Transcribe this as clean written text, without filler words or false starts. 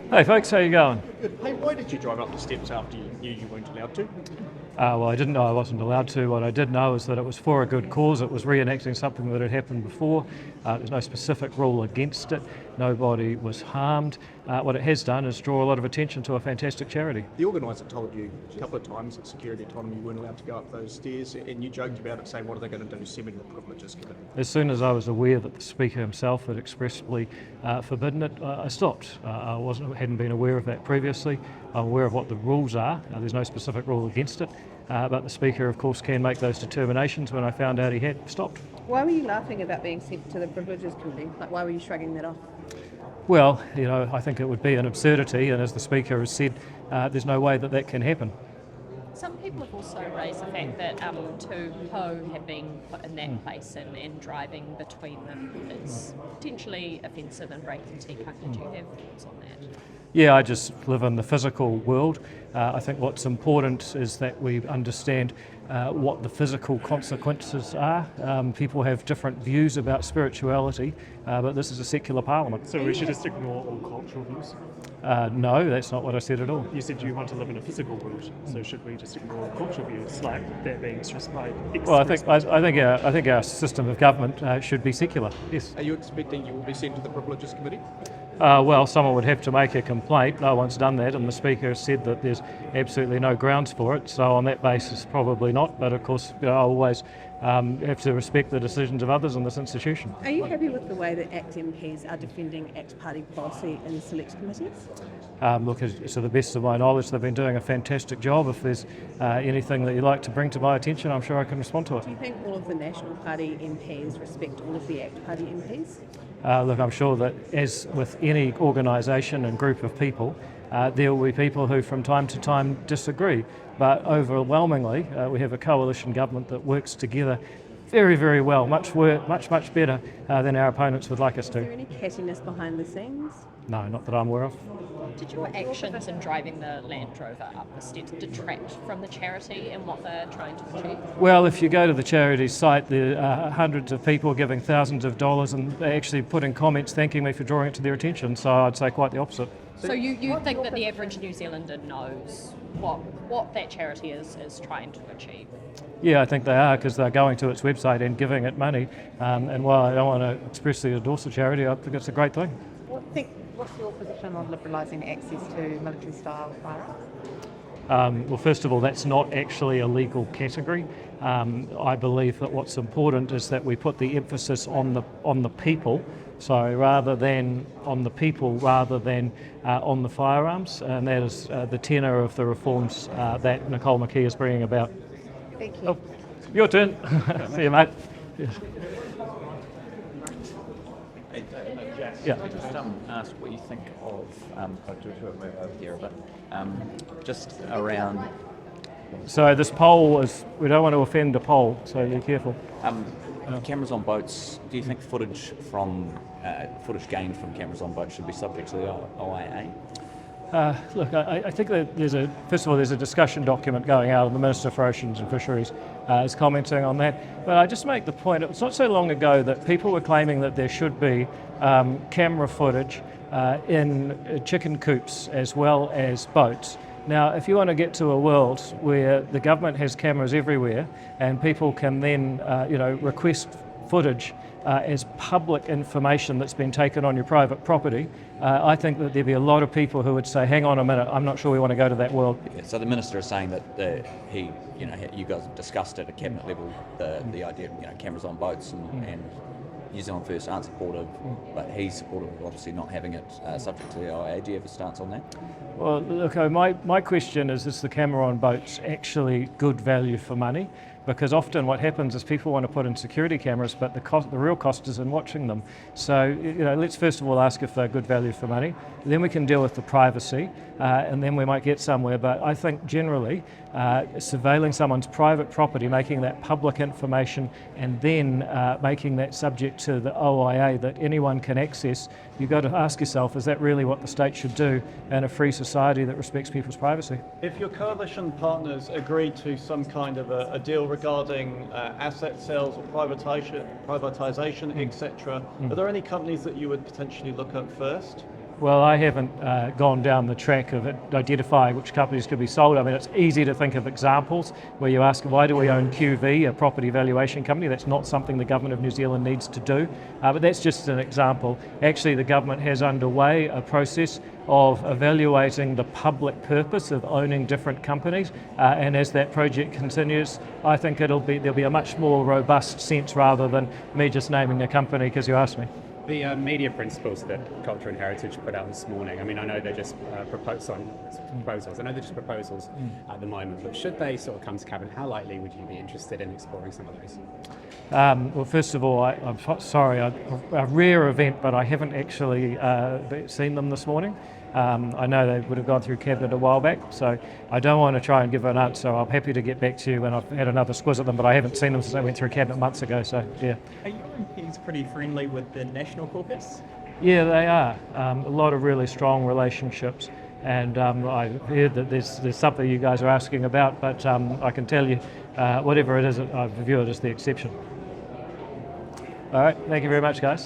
Hey folks, how you going? Good. Hey, why did you drive up the steps after you knew you weren't allowed to? Well, I didn't know I wasn't allowed to. What I did know is that it was for a good cause. It was reenacting something that had happened before. There's no specific rule against it. Nobody was harmed. What it has done is draw a lot of attention to a fantastic charity. The organiser told you a couple of times that security told them you weren't allowed to go up those stairs, and you joked about it, saying, what are they going to do, send me to the Privileges Committee? As soon as I was aware that the Speaker himself had expressly forbidden it, I stopped. I hadn't been aware of that previously. I'm aware of what the rules are. There's no specific rule against it. But the Speaker, of course, can make those determinations. When I found out he had, stopped. Why were you laughing about being sent to the Privileges Committee? Like, why were you shrugging that off? Well, I think it would be an absurdity, and as the Speaker has said, there's no way that that can happen. Some people have also raised the fact that two po have been put in that place and driving between them is potentially offensive and breaking tikanga. Do you have thoughts on that? Yeah, I just live in the physical world. I think what's important is that we understand what the physical consequences are. People have different views about spirituality, but this is a secular parliament. So we should just ignore all cultural views? No, that's not what I said at all. You said you want to live in a physical world, so should we just ignore cultural views, like that being stressed by? Well, I think our system of government should be secular. Yes. Are you expecting you will be sent to the Privileges Committee? Well, someone would have to make a complaint. No one's done that, and the Speaker has said that there's absolutely no grounds for it. So on that basis, probably not. But of course, I always have to respect the decisions of others in this institution. Are you happy with the way that ACT MPs are defending ACT party policy in select committees? Look, to the best of my knowledge, they've been doing a fantastic job. If there's anything that you'd like to bring to my attention, I'm sure I can respond to it. Do you think all of the National Party MPs respect all of the ACT party MPs? Look, I'm sure that as with any organisation and group of people, there will be people who from time to time disagree. But overwhelmingly, we have a coalition government that works together very, very well, much better than our opponents would like us to. Is there any cattiness behind the scenes? No, not that I'm aware of. Did your actions in driving the Land Rover up the steps detract from the charity and what they're trying to achieve? Well, if you go to the charity's site, there are hundreds of people giving thousands of dollars and they actually put in comments thanking me for drawing it to their attention, so I'd say quite the opposite. So you think that the average New Zealander knows what that charity is trying to achieve? Yeah, I think they are, because they're going to its website and giving it money. And while I don't want to expressly endorse the charity, I think it's a great thing. What's your position on liberalising access to military-style firearms? Well, first of all, that's not actually a legal category. I believe that what's important is that we put the emphasis on the people. So rather than on the people, rather than on the firearms, and that is the tenor of the reforms that Nicole McKee is bringing about. Thank you. Oh, your turn. See you, mate. Yes. Yeah. Can I just ask what you think of, over here a bit, just around... So this poll is, we don't want to offend the poll, so be careful. Cameras on boats, do you think footage gained from cameras on boats should be subject to the OIA? Look, I think that first of all, there's a discussion document going out, and the Minister for Oceans and Fisheries is commenting on that. But I just make the point, it was not so long ago that people were claiming that there should be camera footage in chicken coops as well as boats. Now, if you want to get to a world where the government has cameras everywhere and people can then, request footage as public information that's been taken on your private property, I think that there'd be a lot of people who would say, hang on a minute, I'm not sure we want to go to that world. Yeah, so the Minister is saying that you guys have discussed at a cabinet level the idea of cameras on boats and New Zealand First aren't supportive, but he's supportive of obviously not having it subject to the OIA. Do you have a stance on that? Well, look, my question is the camera on boats actually good value for money? Because often what happens is people want to put in security cameras, but the real cost is in watching them. So, let's first of all ask if they're good value for money. Then we can deal with the privacy, and then we might get somewhere. But I think generally, surveilling someone's private property, making that public information, and then making that subject to the OIA that anyone can access, you've got to ask yourself, is that really what the state should do in a free society that respects people's privacy? If your coalition partners agree to some kind of a deal regarding asset sales or privatisation, etc., are there any companies that you would potentially look at first? Well, I haven't gone down the track of identifying which companies could be sold. I mean, it's easy to think of examples where you ask, why do we own QV, a property valuation company? That's not something the Government of New Zealand needs to do, but that's just an example. Actually, the government has underway a process of evaluating the public purpose of owning different companies, and as that project continues, I think there'll be a much more robust sense rather than me just naming a company because you asked me. The media principles that Culture and Heritage put out this morning, I mean, I know they're just proposals. I know they're just proposals at the moment, but should they sort of come to Cabinet, how likely would you be interested in exploring some of those? Well, first of all, I'm sorry, a rare event, but I haven't actually seen them this morning. I know they would have gone through Cabinet a while back, so I don't want to try and give an answer. I'm happy to get back to you when I've had another squiz at them, but I haven't seen them since I went through Cabinet months ago, so yeah. Are your MPs pretty friendly with the National Caucus? Yeah, they are. A lot of really strong relationships, and I heard that there's something you guys are asking about, but I can tell you, whatever it is, I view it as the exception. All right, thank you very much, guys.